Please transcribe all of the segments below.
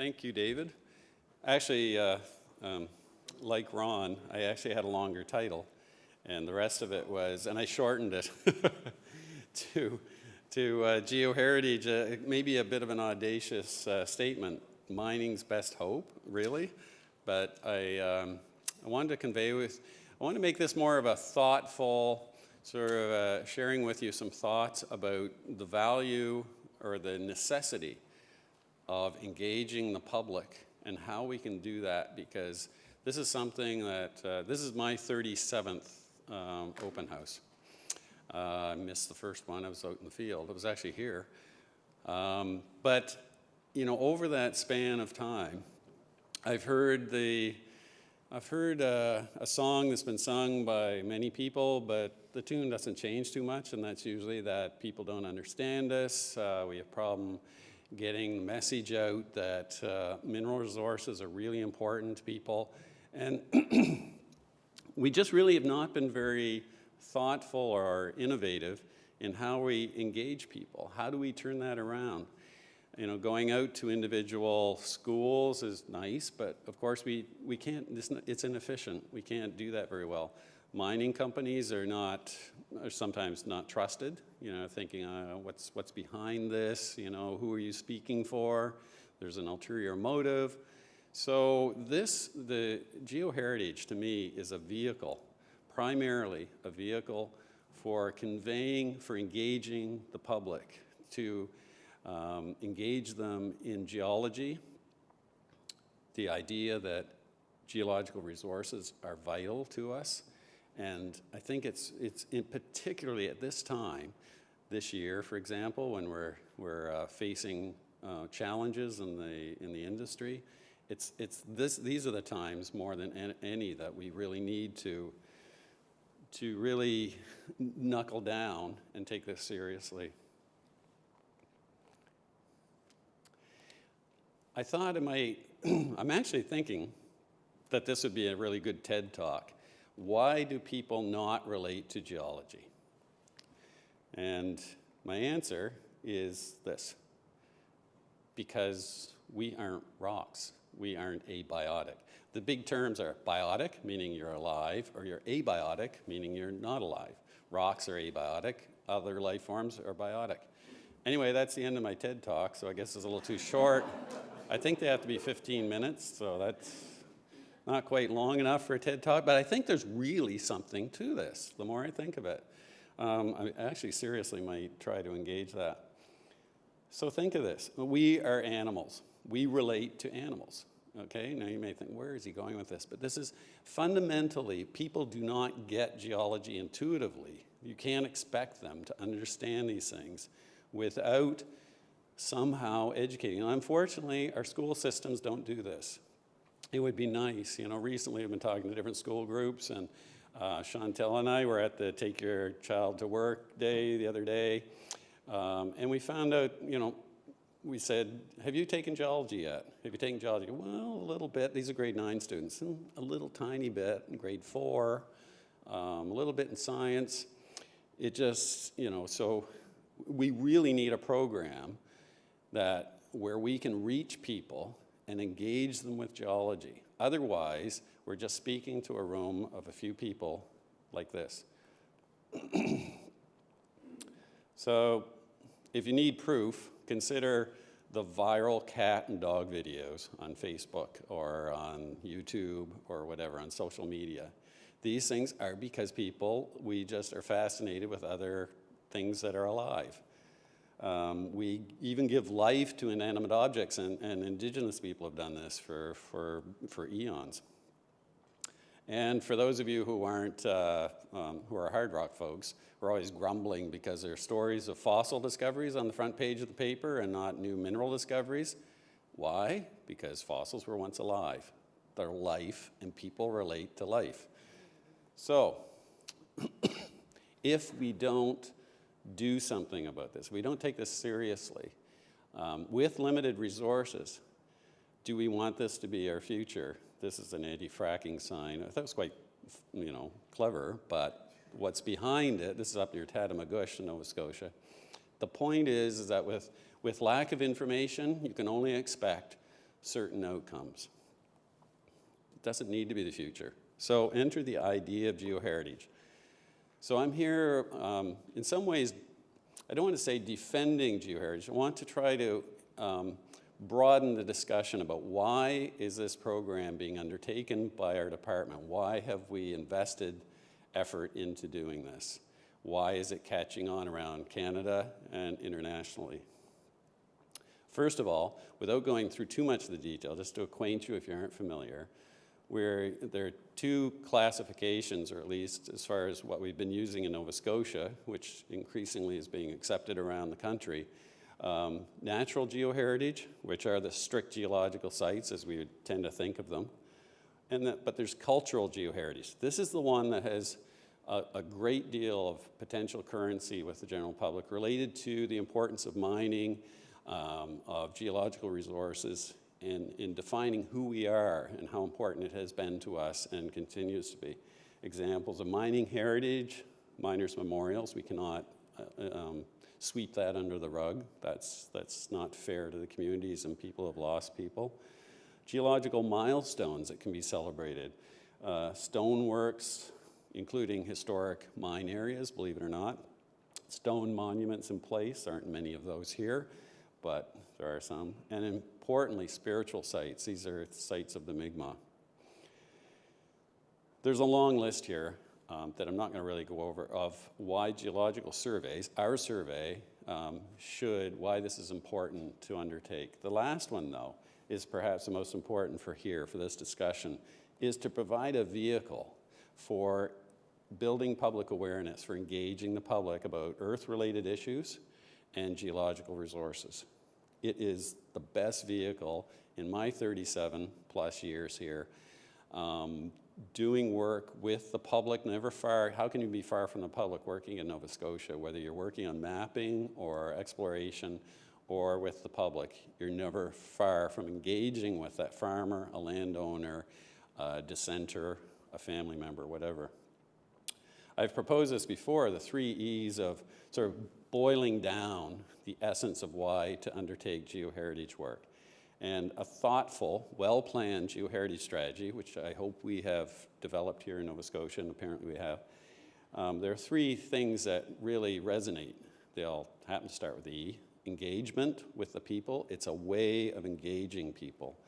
Thank you, David. Actually, like Ron, I actually had a longer title, and the rest of it was, and I shortened it to Geoheritage, maybe a bit of an audacious statement, mining's best hope, really, but I wanted to I want to make this more of a thoughtful, sort of sharing with you some thoughts about the value or the necessity of engaging the public and how we can do that, because this is something that, this is my 37th open house. I missed the first one. I was out in the field. I was actually here. But, you know, over that span of time, I've heard a song that's been sung by many people, but the tune doesn't change too much, and that's usually that people don't understand us. We have a problem getting the message out that mineral resources are really important to people. And we just really have not been very thoughtful or innovative in how we engage people. How do we turn that around? You know, going out to individual schools is nice, but of course we can't, it's inefficient. We can't do that very well. Mining companies are sometimes not trusted, you know, thinking, what's behind this, you know, who are you speaking for? There's an ulterior motive. So the geoheritage to me is a vehicle, primarily a vehicle for conveying, for engaging the public, to engage them in geology, the idea that geological resources are vital to us. And I think it's particularly at this time, this year, for example, when we're facing challenges in the industry, these are the times more than any that we really need to really knuckle down and take this seriously. I thought I'm actually thinking that this would be a really good TED Talk. Why do people not relate to geology? And my answer is this: because we aren't rocks. We aren't abiotic. The big terms are biotic, meaning you're alive, or you're abiotic, meaning you're not alive. Rocks are abiotic, other life forms are biotic. Anyway, that's the end of my TED Talk, so I guess it's a little too short. I think they have to be 15 minutes, so that's not quite long enough for a TED Talk, but I think there's really something to this, the more I think of it. I actually seriously might try to engage that. So think of this. We are animals. We relate to animals, okay? Now you may think, where is he going with this? But this is fundamentally, people do not get geology intuitively. You can't expect them to understand these things without somehow educating. And unfortunately, our school systems don't do this. It would be nice, you know, recently I've been talking to different school groups, and Chantel and I were at the Take Your Child to Work Day the other day, and we found out, you know, we said, have you taken geology yet? Have you taken geology? Well, a little bit. These are grade 9 students. A little tiny bit in grade 4, a little bit in science. It just, you know, so we really need a program where we can reach people and engage them with geology. Otherwise, we're just speaking to a room of a few people like this. So if you need proof, consider the viral cat and dog videos on Facebook or on YouTube or whatever, on social media. These things are because we just are fascinated with other things that are alive. We even give life to inanimate objects, and Indigenous people have done this for eons. And for those of you who aren't, who are hard rock folks, we're always grumbling because there are stories of fossil discoveries on the front page of the paper and not new mineral discoveries. Why? Because fossils were once alive. They're life, and people relate to life. So, if we don't do something about this, we don't take this seriously, with limited resources, do we want this to be our future? This is an anti-fracking sign. I thought it was quite, you know, clever, but what's behind it, this is up near Tatamagouche in Nova Scotia. The point is that with lack of information, you can only expect certain outcomes. It doesn't need to be the future. So enter the idea of geoheritage. So I'm here, in some ways, I don't want to say defending geoheritage. I want to try to broaden the discussion about why is this program being undertaken by our department? Why have we invested effort into doing this? Why is it catching on around Canada and internationally? First of all, without going through too much of the detail, just to acquaint you if you aren't familiar, there are two classifications, or at least as far as what we've been using in Nova Scotia, which increasingly is being accepted around the country. Natural geoheritage, which are the strict geological sites as we would tend to think of them. But there's cultural geoheritage. This is the one that has a great deal of potential currency with the general public related to the importance of mining, of geological resources, and in defining who we are and how important it has been to us and continues to be. Examples of mining heritage, miners' memorials. We cannot sweep that under the rug. That's not fair to the communities and people who have lost people. Geological milestones that can be celebrated. Stoneworks, including historic mine areas, believe it or not. Stone monuments in place, aren't many of those here, but there are some. And importantly, spiritual sites. These are sites of the Mi'kmaq. There's a long list here that I'm not going to really go over of why geological surveys, our survey, why this is important to undertake. The last one, though, is perhaps the most important for this discussion, is to provide a vehicle for building public awareness, for engaging the public about Earth-related issues and geological resources. It is the best vehicle in my 37 plus years here, doing work with the public, never far. How can you be far from the public working in Nova Scotia? Whether you're working on mapping or exploration or with the public, you're never far from engaging with that farmer, a landowner, a dissenter, a family member, whatever. I've proposed this before, the 3 E's of sort of boiling down the essence of why to undertake geoheritage work. And a thoughtful, well-planned geoheritage strategy, which I hope we have developed here in Nova Scotia, and apparently we have. There are 3 things that really resonate. They all happen to start with E. Engagement with the people. It's a way of engaging people.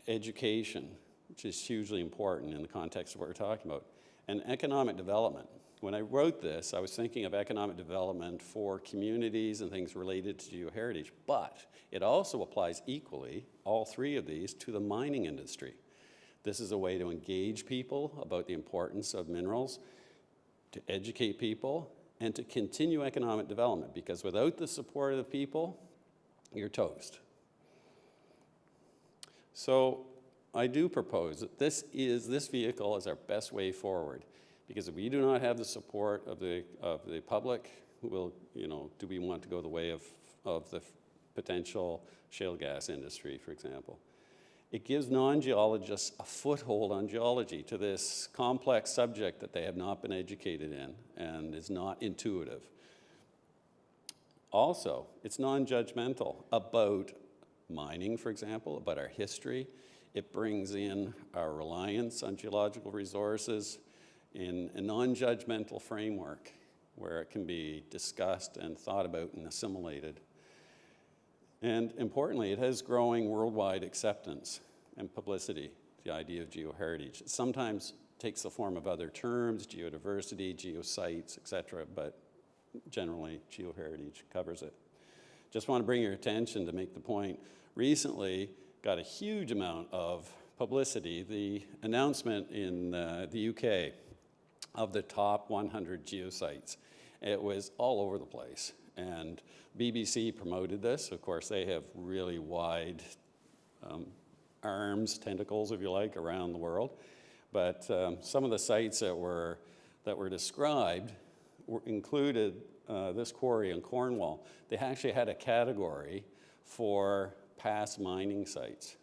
Education, which is hugely important in the context of what we're talking about. And economic development. When I wrote this, I was thinking of economic development for communities and things related to geoheritage, but it also applies equally, all 3 of these, to the mining industry. This is a way to engage people about the importance of minerals, to educate people, and to continue economic development, because without the support of the people, you're toast. So I do propose that this vehicle is our best way forward. Because if we do not have the support of the public, do we want to go the way of the potential shale gas industry, for example? It gives non-geologists a foothold on geology to this complex subject that they have not been educated in and is not intuitive. Also, it's non-judgmental about mining, for example, about our history. It brings in our reliance on geological resources in a non-judgmental framework where it can be discussed and thought about and assimilated. And importantly, it has growing worldwide acceptance and publicity, the idea of geoheritage. It sometimes takes the form of other terms, geodiversity, geosites, etc., but generally geoheritage covers it. Just want to bring your attention to make the point. Recently, got a huge amount of publicity, the announcement in the UK of the top 100 geosites. It was all over the place. And BBC promoted this. Of course, they have really wide arms, tentacles, if you like, around the world. But some of the sites that were described included this quarry in Cornwall. They actually had a category for past mining sites.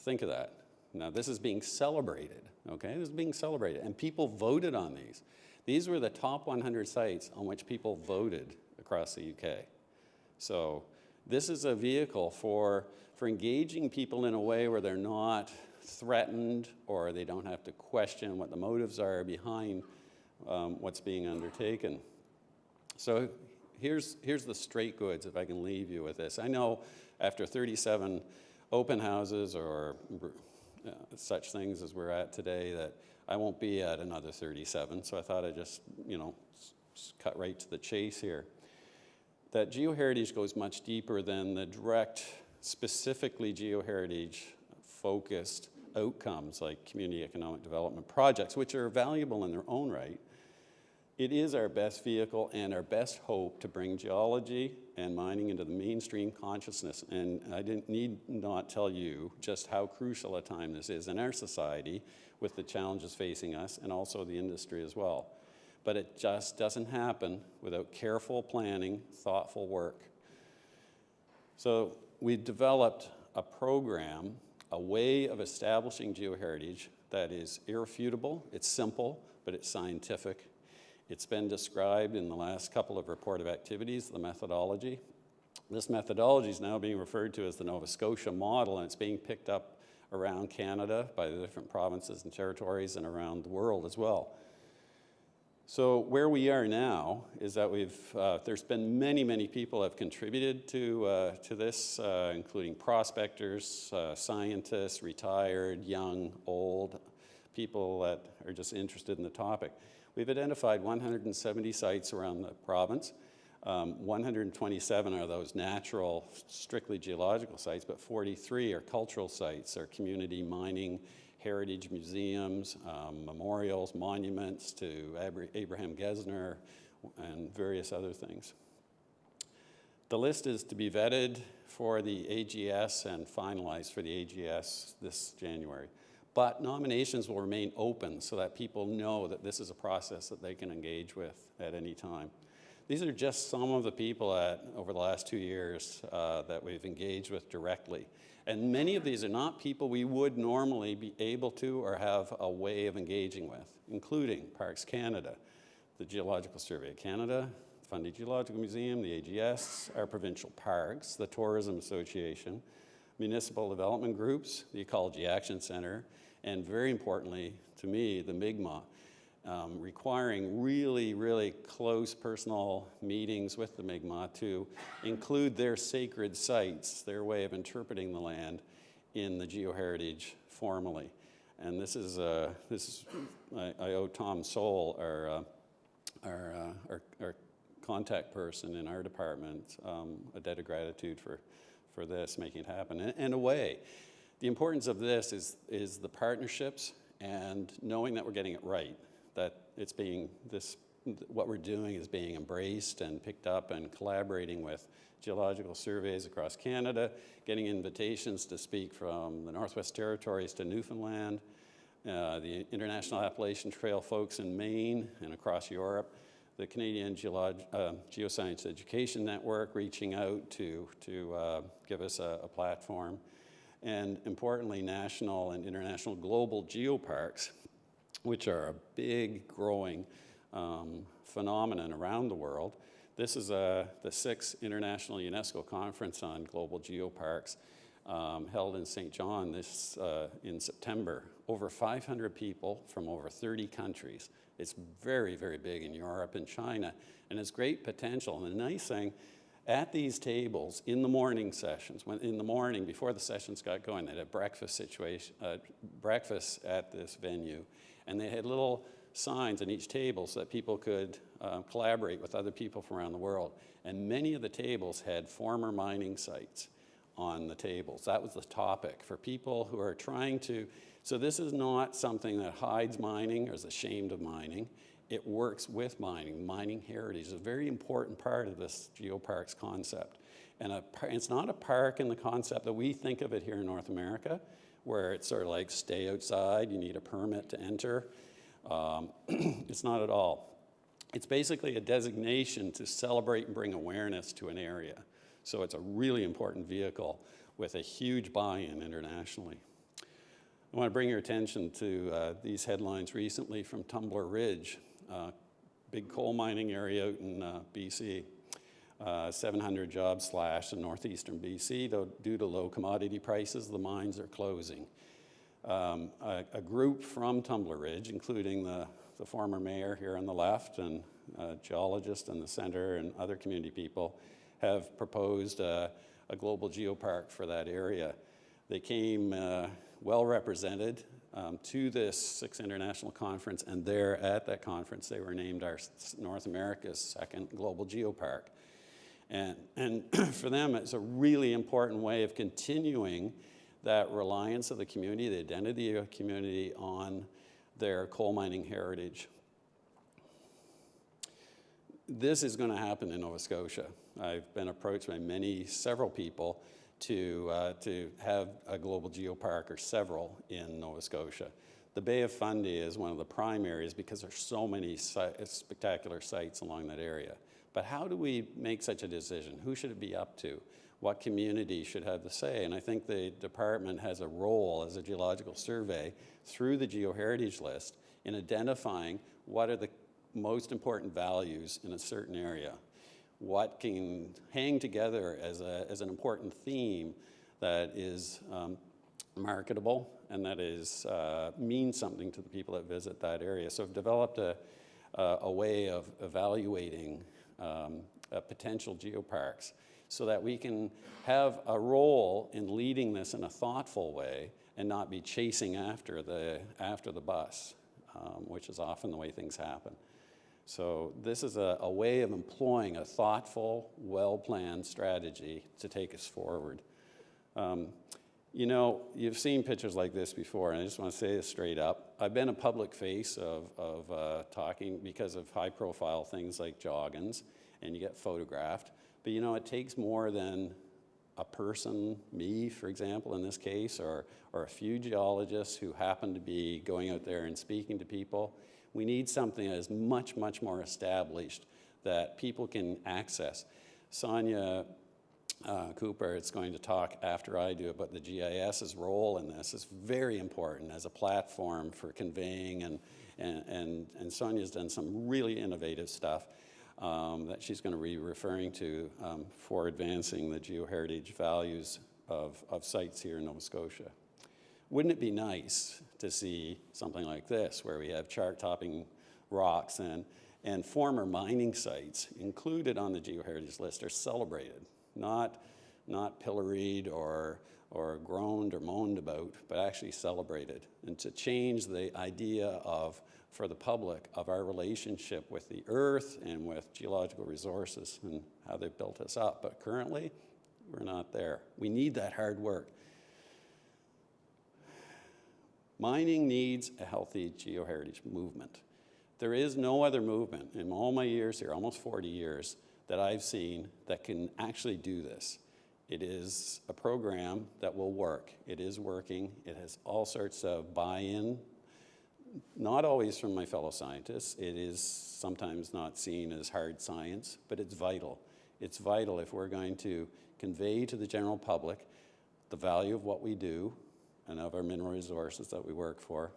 Think of that. Now, this is being celebrated, okay? This is being celebrated, and people voted on these. These were the top 100 sites on which people voted across the UK. So This is a vehicle for engaging people in a way where they're not threatened or they don't have to question what the motives are behind what's being undertaken. So here's the straight goods, if I can leave you with this. I know after 37 open houses or such things as we're at today that I won't be at another 37, so I thought I'd just, cut right to the chase here. That geoheritage goes much deeper than the direct, specifically geoheritage-focused outcomes like community economic development projects, which are valuable in their own right. It is our best vehicle and our best hope to bring geology and mining into the mainstream consciousness. And I need not tell you just how crucial a time this is in our society with the challenges facing us and also the industry as well. But it just doesn't happen without careful planning, thoughtful work. So we've developed a program, a way of establishing geoheritage that is irrefutable, it's simple, but it's scientific. It's been described in the last couple of reported activities, the methodology. This methodology is now being referred to as the Nova Scotia model, and it's being picked up around Canada by the different provinces and territories and around the world as well. So where we are now is that there's been many people have contributed to this, including prospectors, scientists, retired, young, old, people that are just interested in the topic. We've identified 170 sites around the province. 127 are those natural, strictly geological sites, but 43 are cultural sites, or community mining, heritage museums, memorials, monuments to Abraham Gesner, and various other things. The list is to be vetted for the AGS and finalized for the AGS this January. But nominations will remain open so that people know that this is a process that they can engage with at any time. These are just some of the people over the last 2 years that we've engaged with directly. And many of these are not people we would normally be able to or have a way of engaging with, including Parks Canada, the Geological Survey of Canada, the Fundy Geological Museum, the AGS, our provincial parks, the Tourism Association, municipal development groups, the Ecology Action Centre, and very importantly to me, the Mi'kmaq, requiring really close personal meetings with the Mi'kmaq to include their sacred sites, their way of interpreting the land in the geoheritage formally. And this is I owe Tom Soul, our contact person in our department, a debt of gratitude for this, making it happen. And a way. The importance of this is the partnerships and knowing that we're getting it right, that what we're doing is being embraced and picked up, and collaborating with geological surveys across Canada, getting invitations to speak from the Northwest Territories to Newfoundland, the International Appalachian Trail folks in Maine and across Europe, the Canadian Geoscience Education Network reaching out to give us a platform, and importantly, national and international global geoparks, which are a big growing phenomenon around the world. This is the 6th International UNESCO Conference on Global Geoparks, held in St. John in September. Over 500 people from over 30 countries. It's very big in Europe and China, and has great potential. And the nice thing, at these tables, in the morning sessions, in the morning before the sessions got going, they had a breakfast at this venue, and they had little signs on each table so that people could collaborate with other people from around the world. And many of the tables had former mining sites on the tables. That was the topic for people who are trying to. So this is not something that hides mining or is ashamed of mining. It works with mining. Mining heritage is a very important part of this geoparks concept. And it's not a park in the concept that we think of it here in North America, where it's sort of like stay outside, you need a permit to enter. It's not at all. It's basically a designation to celebrate and bring awareness to an area. So it's a really important vehicle with a huge buy-in internationally. I want to bring your attention to these headlines recently from Tumbler Ridge, big coal mining area out in BC. 700 jobs slashed in northeastern BC, though due to low commodity prices, the mines are closing. A group from Tumbler Ridge, including the former mayor here on the left and a geologist in the center and other community people, have proposed a global geopark for that area. They came well represented to this 6th International Conference, and there at that conference they were named our North America's second global geopark. And for them, it's a really important way of continuing that reliance of the community, the identity of the community on their coal mining heritage. This is going to happen in Nova Scotia. I've been approached by several people to have a global geopark or several in Nova Scotia. The Bay of Fundy is one of the prime areas because there's so many spectacular sites along that area. But how do we make such a decision? Who should it be up to? What community should have the say? And I think the department has a role as a geological survey through the Geoheritage list in identifying what are the most important values in a certain area. What can hang together as an important theme that is marketable and that is means something to the people that visit that area. So I've developed a way of evaluating potential geoparks so that we can have a role in leading this in a thoughtful way and not be chasing after the bus, which is often the way things happen. So this is a way of employing a thoughtful, well-planned strategy to take us forward. You know, you've seen pictures like this before, and I just want to say this straight up. I've been a public face of talking because of high-profile things like joggins, and you get photographed. But you know, it takes more than a person, me, for example, in this case, or a few geologists who happen to be going out there and speaking to people. We need something that is much, much more established that people can access. Sonia Cooper is going to talk after I do about the GIS's role in this. It's very important as a platform for conveying, and Sonia's done some really innovative stuff that she's going to be referring to for advancing the geoheritage values of sites here in Nova Scotia. Wouldn't it be nice to see something like this, where we have chart-topping rocks and former mining sites included on the geoheritage list are celebrated, not pilloried or groaned or moaned about, but actually celebrated, and to change the idea for the public of our relationship with the earth and with geological resources and how they've built us up. But currently, we're not there. We need that hard work. Mining needs a healthy geoheritage movement. There is no other movement in all my years here, almost 40 years, that I've seen that can actually do this. It is a program that will work. It is working. It has all sorts of buy-in, not always from my fellow scientists. It is sometimes not seen as hard science, but it's vital. It's vital if we're going to convey to the general public the value of what we do and of our mineral resources that we work for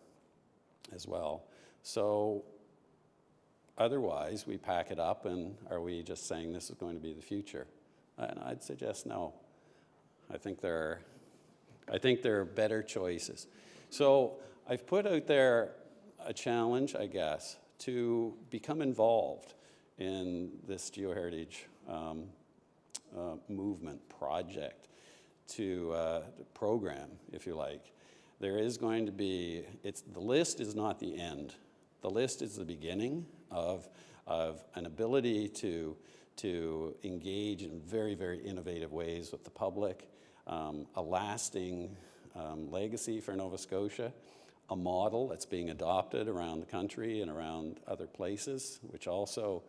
as well. So otherwise, we pack it up, and are we just saying this is going to be the future? And I'd suggest no. I think there are better choices. So I've put out there a challenge, I guess, to become involved in this geoheritage movement project, to program, if you like. There is going to be, the list is not the end. The list is the beginning of an ability to engage in very, very innovative ways with the public, a lasting legacy for Nova Scotia, a model that's being adopted around the country and around other places, which also,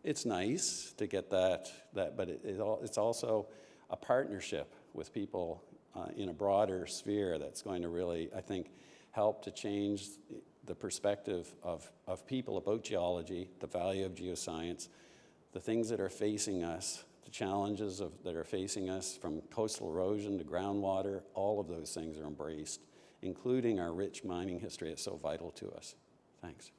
it's nice to get that but it's also a partnership with people in a broader sphere that's going to really, I think, help to change the perspective of people about geology, the value of geoscience, the things that are facing us, the challenges that are facing us from coastal erosion to groundwater. All of those things are embraced, including our rich mining history that's so vital to us. Thanks.